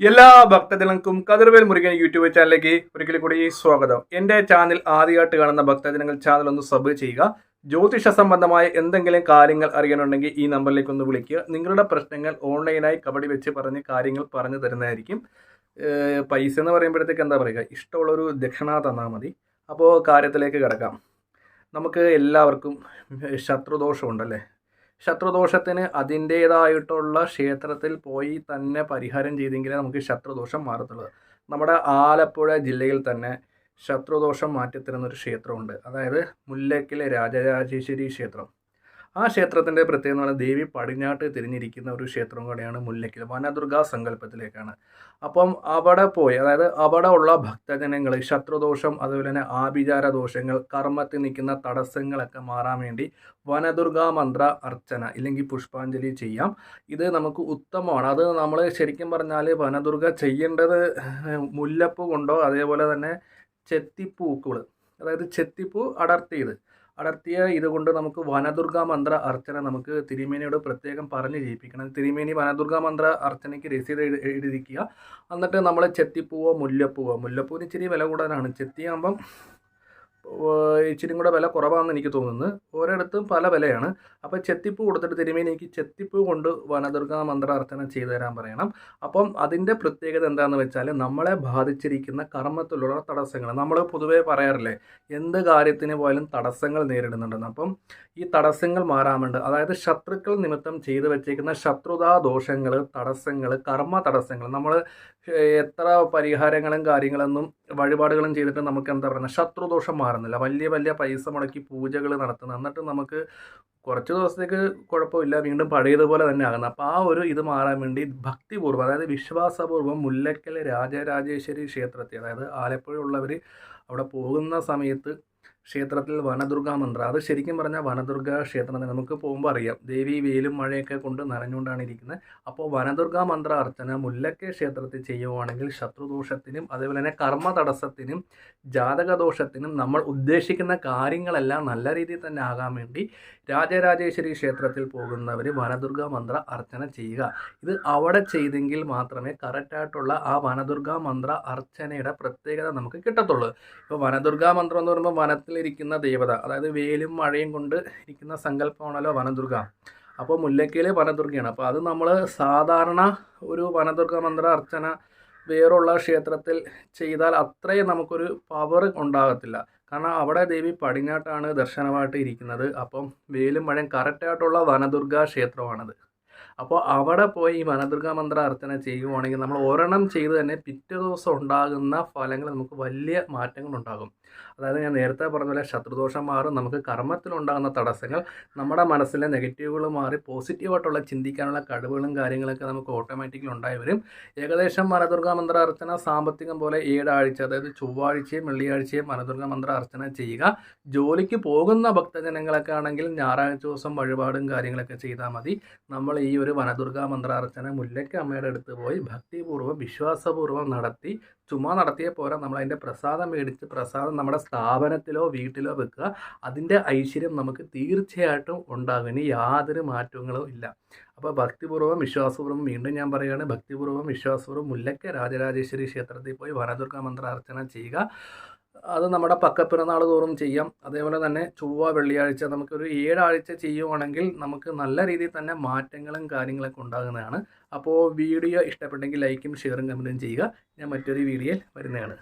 എല്ലാ ഭക്തജനങ്ങൾക്കും കതിർവേൽ മുരുകൻ യൂട്യൂബ് ചാനലിലേക്ക് ഒരിക്കൽ കൂടി സ്വാഗതം. എൻ്റെ ചാനൽ ആദ്യമായിട്ട് കാണുന്ന ഭക്തജനങ്ങൾ ചാനൽ ഒന്ന് സബ് ചെയ്യുക. ജ്യോതിഷ സംബന്ധമായ എന്തെങ്കിലും കാര്യങ്ങൾ അറിയാനുണ്ടെങ്കിൽ ഈ നമ്പറിലേക്ക് ഒന്ന് വിളിക്കുക. നിങ്ങളുടെ പ്രശ്നങ്ങൾ ഓൺലൈനായി കബഡി വെച്ച് പറഞ്ഞ് കാര്യങ്ങൾ പറഞ്ഞു തരുന്നതായിരിക്കും. പൈസ എന്ന് പറയുമ്പോഴത്തേക്ക് എന്താ പറയുക, ഇഷ്ടമുള്ളൊരു ദക്ഷിണ തന്നാൽ മതി. അപ്പോൾ കാര്യത്തിലേക്ക് കിടക്കാം. നമുക്ക് എല്ലാവർക്കും ശത്രുദോഷമുണ്ടല്ലേ. ശത്രുദോഷത്തിന് അതിൻ്റേതായിട്ടുള്ള ക്ഷേത്രത്തിൽ പോയി തന്നെ പരിഹാരം ചെയ്തെങ്കിലേ നമുക്ക് ശത്രുദോഷം മാറത്തുള്ളൂ. നമ്മുടെ ആലപ്പുഴ ജില്ലയിൽ തന്നെ ശത്രുദോഷം മാറ്റിത്തരുന്നൊരു ക്ഷേത്രമുണ്ട്. അതായത് മുല്ലയ്ക്കലെ രാജരാജേശ്വരി ക്ഷേത്രം. ആ ക്ഷേത്രത്തിൻ്റെ പ്രത്യേകത എന്ന് പറഞ്ഞാൽ ദേവി പടിഞ്ഞാട്ട് തിരിഞ്ഞിരിക്കുന്ന ഒരു ക്ഷേത്രം കൂടെയാണ് മുല്ലയ്ക്കൽ. വനദുർഗാ സങ്കല്പത്തിലേക്കാണ്. അപ്പം അവിടെ പോയി, അതായത് അവിടെ ഉള്ള ഭക്തജനങ്ങൾ ശത്രുദോഷം, അതുപോലെ തന്നെ ആഭിചാര ദോഷങ്ങൾ, കർമ്മത്തിൽ നിൽക്കുന്ന തടസ്സങ്ങളൊക്കെ മാറാൻ വേണ്ടി വനദുർഗാ മന്ത്ര അർച്ചന ഇല്ലെങ്കിൽ പുഷ്പാഞ്ജലി ചെയ്യാം. ഇത് നമുക്ക് ഉത്തമമാണ്. അത് നമ്മൾ ശരിക്കും പറഞ്ഞാൽ വനദുർഗ ചെയ്യേണ്ടത് മുല്ലപ്പൂ കൊണ്ടോ അതേപോലെ തന്നെ ചെത്തിപ്പൂക്കൾ, അതായത് ചെത്തിപ്പൂ അടർത്തിയ ഇതുകൊണ്ട് നമുക്ക് വനദുർഗാ മന്ത്ര അർച്ചന നമുക്ക് തിരുമേനിയോട് പ്രത്യേകം പറഞ്ഞ് ചെയ്യിപ്പിക്കണം. തിരുമേനി വനദുർഗാ മന്ത്ര അർച്ചനയ്ക്ക് രസീത് എഴുതിക്കുക. എന്നിട്ട് നമ്മൾ ചെത്തിപ്പൂവോ മുല്ലപ്പൂവിന് ഇച്ചിരി വില കൂടുതലാണ്. ചെത്തിയാകുമ്പം ഇച്ചിരി കൂടെ വില കുറവാണെന്ന് എനിക്ക് തോന്നുന്നത്. ഓരോയിടത്തും പല വിലയാണ്. അപ്പോൾ ചെത്തിപ്പൂ കൊടുത്തിട്ട് തിരുമേനി എനിക്ക് ചെത്തിപ്പൂ കൊണ്ട് വനദുർഗാ മന്ത്ര അർച്ചന ചെയ്തു തരാൻ പറയണം. അപ്പം അതിൻ്റെ പ്രത്യേകത എന്താണെന്ന് വെച്ചാൽ നമ്മളെ ബാധിച്ചിരിക്കുന്ന കർമ്മത്തിലുള്ള തടസ്സങ്ങൾ, നമ്മൾ പൊതുവേ പറയാറില്ലേ എന്ത് കാര്യത്തിന് പോയാലും തടസ്സങ്ങൾ നേരിടുന്നുണ്ടെന്ന്. അപ്പം ഈ തടസ്സങ്ങൾ മാറാൻ വേണ്ടി, അതായത് ശത്രുക്കൾ നിമിത്തം ചെയ്തു വെച്ചേക്കുന്ന ശത്രുതാ ദോഷങ്ങൾ, തടസ്സങ്ങൾ, കർമ്മ തടസ്സങ്ങൾ, നമ്മൾ എത്ര പരിഹാരങ്ങളും കാര്യങ്ങളൊന്നും വഴിപാടുകളും ചെയ്തിട്ട് നമുക്ക് എന്താ പറയുക ശത്രുദോഷം മാറുന്നില്ല. വലിയ വലിയ പൈസ മുടക്കി പൂജകൾ നടത്തുന്നത്, എന്നിട്ട് നമുക്ക് കുറച്ച് ദിവസത്തേക്ക് കുഴപ്പമില്ല, വീണ്ടും പഴയതുപോലെ തന്നെ ആകുന്നത്. അപ്പോൾ ആ ഒരു ഇത് മാറാൻ വേണ്ടി ഭക്തിപൂർവ്വം, അതായത് വിശ്വാസപൂർവ്വം മുല്ലയ്ക്കൽ രാജരാജേശ്വരി ക്ഷേത്രത്തിൽ, അതായത് ആലപ്പുഴ ഉള്ളവർ അവിടെ പോകുന്ന സമയത്ത് ക്ഷേത്രത്തിൽ വനദുർഗാ മന്ത്രം, അത് ശരിക്കും പറഞ്ഞാൽ വനദുർഗാ ക്ഷേത്രത്തിൽ നമുക്ക് പോകുമ്പോൾ അറിയാം ദേവി വെയിലും മഴയൊക്കെ കൊണ്ട് നനഞ്ഞുകൊണ്ടാണ് ഇരിക്കുന്നത്. അപ്പോൾ വനദുർഗാ മന്ത്ര അർച്ചന മുല്ലയ്ക്കൽ ക്ഷേത്രത്തിൽ ചെയ്യുവാണെങ്കിൽ ശത്രുദോഷത്തിനും അതേപോലെ തന്നെ കർമ്മ തടസ്സത്തിനും ജാതകദോഷത്തിനും നമ്മൾ ഉദ്ദേശിക്കുന്ന കാര്യങ്ങളെല്ലാം നല്ല രീതിയിൽ തന്നെ ആകാൻ വേണ്ടി രാജരാജേശ്വരി ക്ഷേത്രത്തിൽ പോകുന്നവർ വനദുർഗാ മന്ത്ര അർച്ചന ചെയ്യുക. ഇത് അവിടെ ചെയ്തെങ്കിൽ മാത്രമേ കറക്റ്റായിട്ടുള്ള ആ വനദുർഗാ മന്ത്ര അർച്ചനയുടെ പ്രത്യേകത നമുക്ക് കിട്ടത്തുള്ളൂ. ഇപ്പോൾ വനദുർഗാ മന്ത്രം എന്ന് പറയുമ്പോൾ വനത്തിലിരിക്കുന്ന ദേവത, അതായത് വെയിലും മഴയും കൊണ്ട് ഇരിക്കുന്ന സങ്കല്പമാണല്ലോ വനദുർഗ. അപ്പോൾ മുല്ലയ്ക്കൽ വനദുർഗയാണ്. അപ്പോൾ അത് നമ്മൾ സാധാരണ ഒരു വനദുർഗ മന്ത്ര അർച്ചന വേറുള്ള ക്ഷേത്രത്തിൽ ചെയ്താൽ അത്രയും നമുക്കൊരു പവർ ഉണ്ടാകത്തില്ല. കാരണം അവിടെ ദേവി പടിഞ്ഞാട്ടാണ് ദർശനമായിട്ട് ഇരിക്കുന്നത്. അപ്പം വെയിലും മഴയും കറക്റ്റായിട്ടുള്ള വനദുർഗ ക്ഷേത്രമാണത്. അപ്പോൾ അവിടെ പോയി ഈ വനദുർഗാ മന്ത്ര അർച്ചന ചെയ്യുവാണെങ്കിൽ നമ്മൾ ഒരെണ്ണം ചെയ്ത് തന്നെ പിറ്റേ ദിവസം ഉണ്ടാകുന്ന ഫലങ്ങൾ നമുക്ക് വലിയ മാറ്റങ്ങളുണ്ടാകും. അതായത് ഞാൻ നേരത്തെ പറഞ്ഞ പോലെ ശത്രുദോഷം മാറും, നമുക്ക് കർമ്മത്തിലുണ്ടാകുന്ന തടസ്സങ്ങൾ, നമ്മുടെ മനസ്സിലെ നെഗറ്റീവുകൾ മാറി പോസിറ്റീവായിട്ടുള്ള ചിന്തിക്കാനുള്ള കഴിവുകളും കാര്യങ്ങളൊക്കെ നമുക്ക് ഓട്ടോമാറ്റിക്കലി ഉണ്ടായി വരും. ഏകദേശം വനദുർഗാ മന്ത്ര അർച്ചന സാമ്പത്തികം പോലെ 7 ആഴ്ച, അതായത് ചൊവ്വാഴ്ചയും വെള്ളിയാഴ്ചയും വനദുർഗാ മന്ത്ര അർച്ചന ചെയ്യുക. ജോലിക്ക് പോകുന്ന ഭക്തജനങ്ങളൊക്കെ ആണെങ്കിൽ ഞായറാഴ്ച ദിവസം വഴിപാടും കാര്യങ്ങളൊക്കെ ചെയ്താൽ മതി. നമ്മൾ ഈ ഒരു വനദുർഗാ മന്ത്ര അർച്ചന മുല്ലയ്ക്ക അമ്മയുടെ അടുത്ത് പോയി ഭക്തിപൂർവ്വം വിശ്വാസപൂർവ്വം നടത്തി, ചുമ്മാ നടത്തിയ പോരാ, നമ്മൾ അതിൻ്റെ പ്രസാദം മേടിച്ച് പ്രസാദം നമ്മുടെ സ്ഥാപനത്തിലോ വീട്ടിലോ വെക്കുക. അതിൻ്റെ ഐശ്വര്യം നമുക്ക് തീർച്ചയായിട്ടും ഉണ്ടാകും. ഇനി യാതൊരു മാറ്റങ്ങളും ഇല്ല. അപ്പോൾ ഭക്തിപൂർവ്വം വിശ്വാസപൂർവ്വം, വീണ്ടും ഞാൻ പറയുകയാണ്, ഭക്തിപൂർവ്വം വിശ്വാസപൂർവ്വം മുല്ലയ്ക്ക രാജരാജേശ്വരി ക്ഷേത്രത്തിൽ പോയി വനദുർഗാ മന്ത്ര അർച്ചന ചെയ്യുക. അത് നമ്മുടെ പക്കപ്പിറന്നാൾ തോറും ചെയ്യാം. അതേപോലെ തന്നെ ചൊവ്വ വെള്ളിയാഴ്ച നമുക്കൊരു 7 ആഴ്ച ചെയ്യുവാണെങ്കിൽ നമുക്ക് നല്ല രീതിയിൽ തന്നെ മാറ്റങ്ങളും കാര്യങ്ങളൊക്കെ ഉണ്ടാകുന്നതാണ്. അപ്പോൾ വീഡിയോ ഇഷ്ടപ്പെട്ടെങ്കിൽ ലൈക്കും ഷെയറും കമൻറ്റും ചെയ്യുക. ഞാൻ മറ്റൊരു വീഡിയോയിൽ വരുന്നതാണ്.